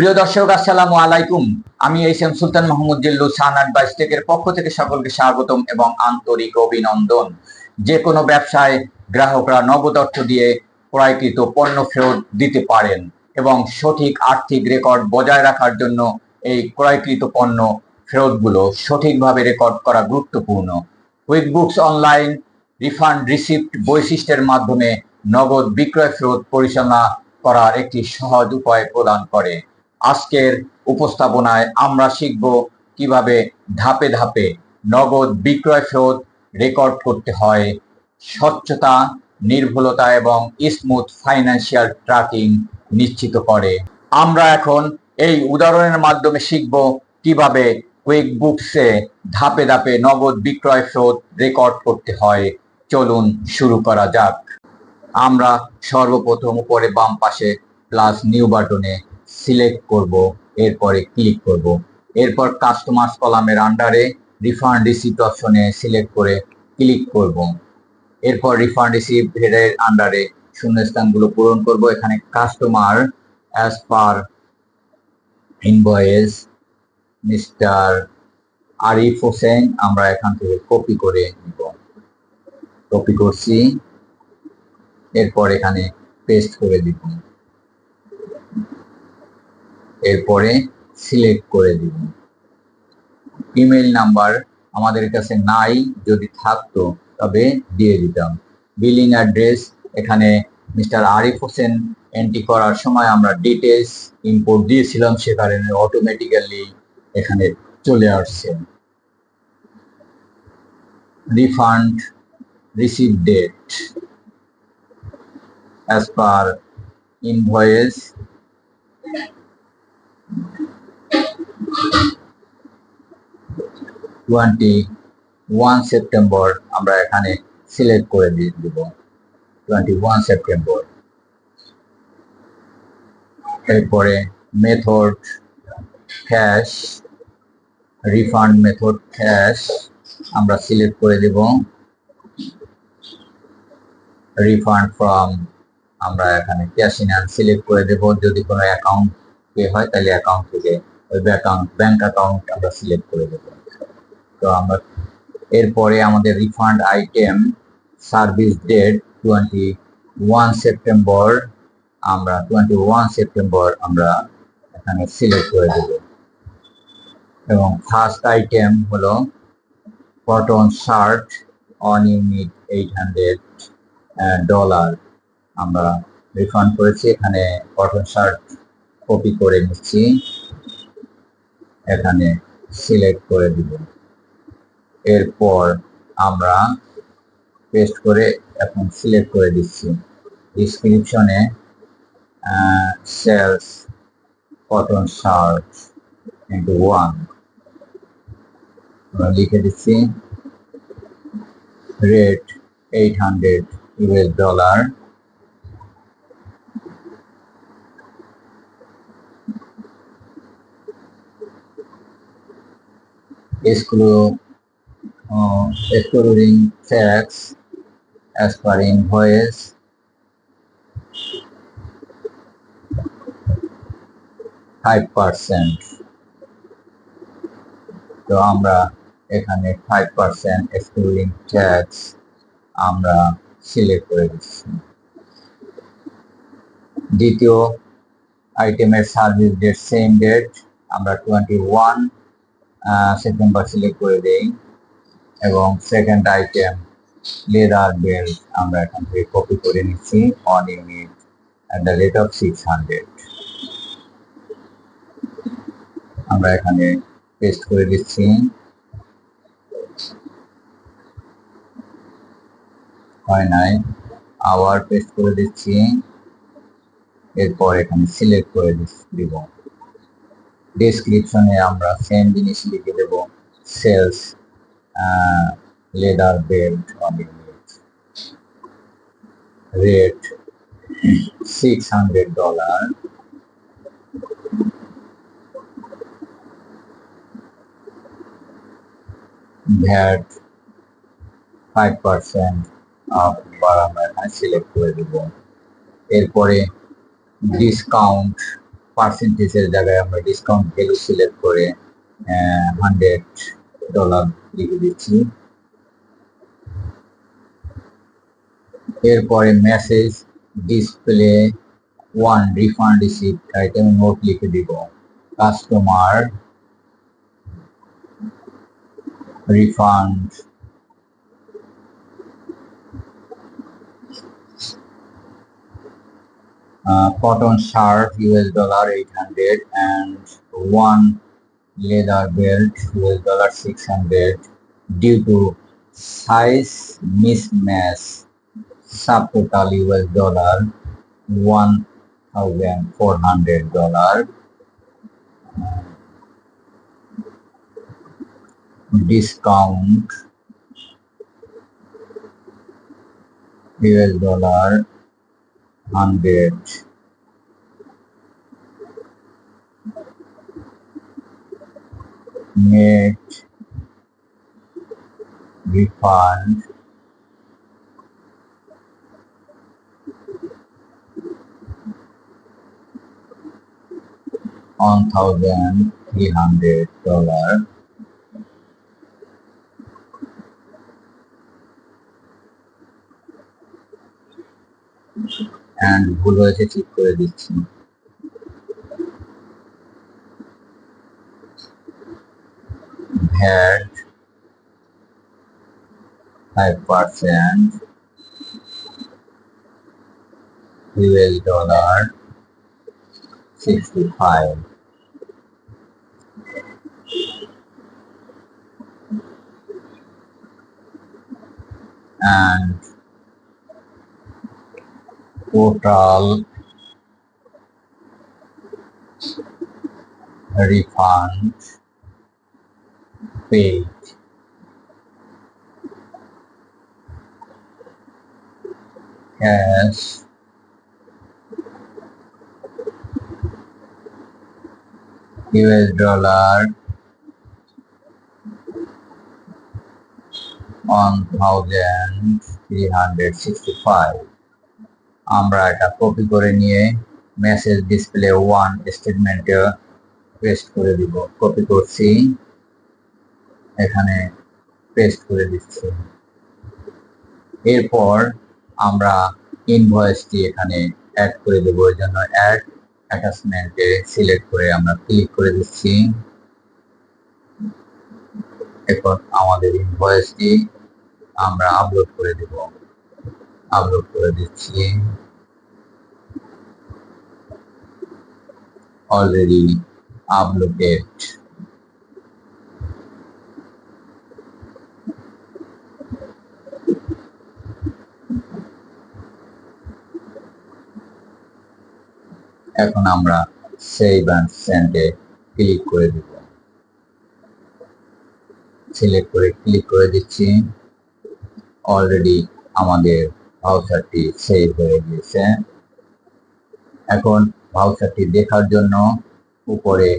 প্রিয় দর্শক, আসসালামু আলাইকুম। আমি এইচ.এম. সুলতান মাহমুদ জিল্লু সান অ্যাডভাইস টেকের পক্ষ থেকে সকলকে স্বাগতম এবং আন্তরিক অভিনন্দন। যে কোনো ব্যবসায় গ্রাহকরা নগদ অর্থ দিয়ে ক্রয়কৃত পণ্য ফেরত দিতে পারেন এবং সঠিক আর্থিক রেকর্ড বজায় রাখার জন্য এই ক্রয়কৃত পণ্য ফেরতগুলো সঠিকভাবে রেকর্ড করা গুরুত্বপূর্ণ। কুইকবুকস অনলাইন রিফান্ড রিসিপ্ট বৈশিষ্ট্যের মাধ্যমে নগদ বিক্রয় ফেরত পরিচালনা করার একটি সহজ উপায় প্রদান করে। আজকের উপস্থাপনায় আমরা শিখব কিভাবে ধাপে ধাপে নগদ বিক্রয় ফেরত রেকর্ড করতে হয়। স্বচ্ছতা, নির্ভুলতা এবং স্মুথ ফাইন্যান্সিয়াল ট্র্যাকিং নিশ্চিত করে। আমরা এখন এই উদাহরণের মাধ্যমে শিখব কিভাবে কুইকবুকসে ধাপে ধাপে নগদ বিক্রয় ফেরত রেকর্ড করতে হয়। চলুন শুরু করা যাক। আমরা সর্বপ্রথম উপরে বাম পাশে প্লাস নিউ বাটনে সিলেক্ট করব, এরপরে ক্লিক করব। এরপর কাস্টমার্স কলামের আন্ডারে রিফান্ড রিসিপ্ট অপশনে সিলেক্ট করে ক্লিক করব। এরপর রিফান্ড রিসিপ্ট হেডের আন্ডারে শূন্যস্থানগুলো পূরণ করব। এখানে customer as per invoice mister Arif Hossain আমরা এখান থেকে কপি করে নিব। কপি করছি, এরপর এখানে পেস্ট করে দিব, এরপরে সিলেক্ট করে দিব। ইমেল নাম্বার আমাদের কাছে নাই, যদি থাকতো তবে দিয়ে দিতাম। বিলিং অ্যাড্রেস এখানে মিস্টার আরিফ হোসেন এন্ট্রি করার সময় আমরা ডিটেলস ইম্পোর্ট দিয়েছিলাম, সে কারণে অটোমেটিক্যালি এখানে চলে আসছে। Refund receive date as per invoice 21 September আমরা এখানে সিলেক্ট করে দিয়ে দিব। 21 সেপ্টেম্বর। এরপরে method cash, refund method cash আমরা সিলেক্ট করে দেব। রিফান্ড ফ্রম আমরা এখানে ক্যাশ ইন হ্যান্ড সিলেক্ট করে দেব। যদি কোনো অ্যাকাউন্ট পে হয় তাহলে অ্যাকাউন্ট থেকে ওই ব্যাংক অ্যাকাউন্ট আমরা সিলেক্ট করে দেব। তো আমরা এরপরে আমাদের refund item service date 21 September আমরা 21 সেপ্টেম্বর আমরা এখানে সিলেক্ট করে দেব। এবং ফার্স্ট আইটেম হলো কটন শার্ট অন ইউনিট $800 আমরা রিফান্ড করেছি। এখানে কটন শার্ট কপি করে নিচ্ছি, এখানে সিলেক্ট করে দিব। এরপর আমরা পেস্ট করে এখন সিলেক্ট করে দিচ্ছি। ডিসক্রিপশনে সেলস কটন শার্ট ইন্টু 1 আমরা লিখে দিচ্ছি। Rate $800। excluding tax as per invoice 5%। তো আমরা এখানে 5% excluding tax আমরা সিলেক্ট করে দিচ্ছি। দ্বিতীয় আইটেমের সার্ভিস ডেট সেম ডেট আমরা 21 সেপ্টেম্বর সিলেক্ট করে দেই। এবং সেকেন্ড আইটেম লেদার বেল্ট আমরা এখান থেকে কপি করে নিচ্ছি। On unit at the rate of 600 আমরা এখানে পেস্ট করে দিচ্ছি। হয় নাই, আবার পেস্ট করে দিচ্ছি। এরপর এখানে সিলেক্ট করে দিব। ডেসক্রিপশনে আমরা সেম জিনিস লিখে দেব, sales leather belt on unit, rate $600, VAT 5% আবার আমরা এখানে সিলেক্ট করে দেব। এরপরে ডিসকাউন্ট পার্সেন্টেজের জায়গায় আমরা ডিসকাউন্ট ভ্যালু সিলেক্ট করে $100 লিখে দিচ্ছি। এরপরে message display 1 refund receipt item note লিখে দিব। Customer refund cotton shirt $800 and 1 leather belt $600 due to size mismatch, subtotal $1,400. Discount $100. Net refund $1,300. and ভুল হয়েছে ঠিক করে দিচ্ছি। VAT 5% $65. And total refund paid cash $1,365. আমরা এটা কপি করে নিয়ে মেসেজ ডিসপ্লে 1 স্টেটমেন্টে পেস্ট করে দিব। কপি করছি, এখানে পেস্ট করে দিচ্ছি। এরপর আমরা ইনভয়েসটি এখানে অ্যাড করে দেবো। এর জন্য অ্যাড অ্যাটাচমেন্টে সিলেক্ট করে আমরা ক্লিক করে দিচ্ছি। এখন আমাদের ইনভয়েসটি আমরা আপলোড করে দেব। আপলোড করে দিচ্ছি। Already uploaded. এখন আমরা সেভ এন্ড সেন্ডে ক্লিক করে দিব। সিলেক্ট করে ক্লিক করে দিচ্ছি। অলরেডি আমাদের ভাউচারটি সেভ হয়ে গিয়েছে। এখন ভাউচারটি দেখার জন্য উপরে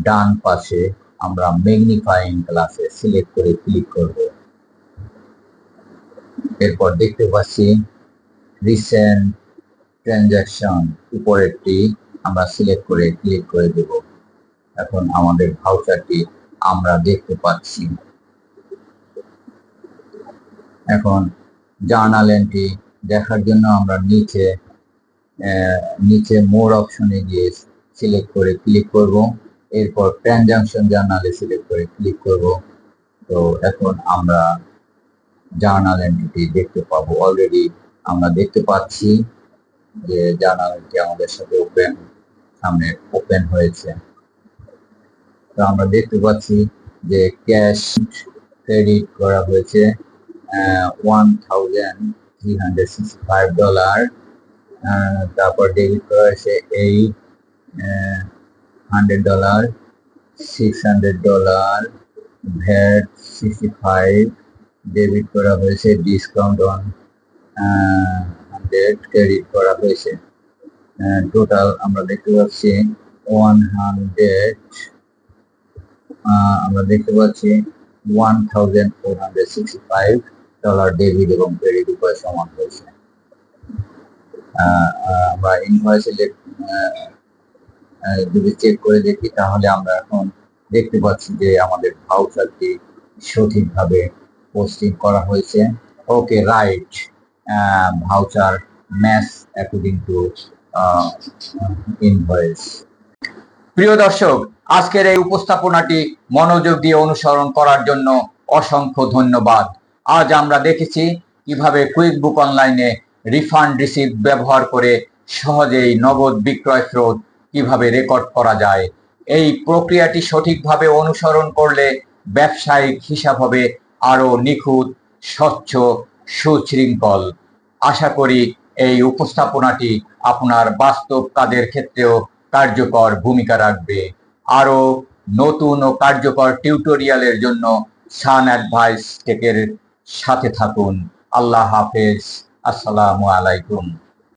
ডান পাশে আমরা ম্যাগনিফাইং গ্লাসে সিলেক্ট করে ক্লিক করব। এরপর দেখতে পাচ্ছি রিসেন্ট ট্রানজাকশন, উপরেরটি আমরা সিলেক্ট করে ক্লিক করে দেব। এখন আমাদের ভাউচারটি আমরা দেখতে পাচ্ছি। এখন জার্নাল এন্ট্রি দেখার জন্য আমরা নিচে মোর অপশনে গিয়ে সিলেক্ট করে ক্লিক করব। এরপর ট্রানজাকশন জার্নালে সিলেক্ট করে ক্লিক করব। তো এখন আমরা জার্নাল এন্ট্রিটি দেখতে পাবো। অলরেডি আমরা দেখতে পাচ্ছি যে জার্নাল এন্ট্রি আমাদের সাথে সামনে ওপেন হয়েছে। তো আমরা দেখতে পাচ্ছি যে ক্যাশ ক্রেডিট করা হয়েছে $1,365, তারপর ডেবিট করা হয়েছে $100, $600, ভ্যাট 65, ডেবিট করা হয়েছে, ডিসকাউন্ট অন 100 ক্রেডিট করা হয়েছে। টোটাল আমরা দেখতে পাচ্ছি 100, আমরা দেখতে পাচ্ছি $1,465 ডেবিট এবং ক্রেডিট উভয় সমান হয়েছে। আমরা ইনভয়েসে যদি চেক করে দেখি তাহলে আমরা এখন দেখতে পাচ্ছি যে আমাদের ভাউচারটি সঠিকভাবে পোস্টিং করা হয়েছে। Okay, right, voucher match according to invoice. প্রিয় দর্শক, আজকের এই উপস্থাপনাটি মনোযোগ দিয়ে অনুসরণ করার জন্য অসংখ্য ধন্যবাদ। আজ আমরা দেখেছি কিভাবে কুইক বুক অনলাইনে রিফান্ড রিসিপ্ট ব্যবহার করে সহজেই নগদ বিক্রয় স্রোত কিভাবে রেকর্ড করা যায়। এই প্রক্রিয়াটি সঠিকভাবে অনুসরণ করলে ব্যবসায়িক হিসাব হবে আরো নিখুঁত, স্বচ্ছ, সুশৃঙ্খল। আশা করি এই উপস্থাপনাটি আপনার বাস্তব কাজের ক্ষেত্রেও কার্যকর ভূমিকা রাখবে। আরো নতুন ও কার্যকর টিউটোরিয়ালের জন্য সান অ্যাডভাইস টেকের সাথে থাকুন। আল্লাহ হাফেজ। আসসালামু আলাইকুম।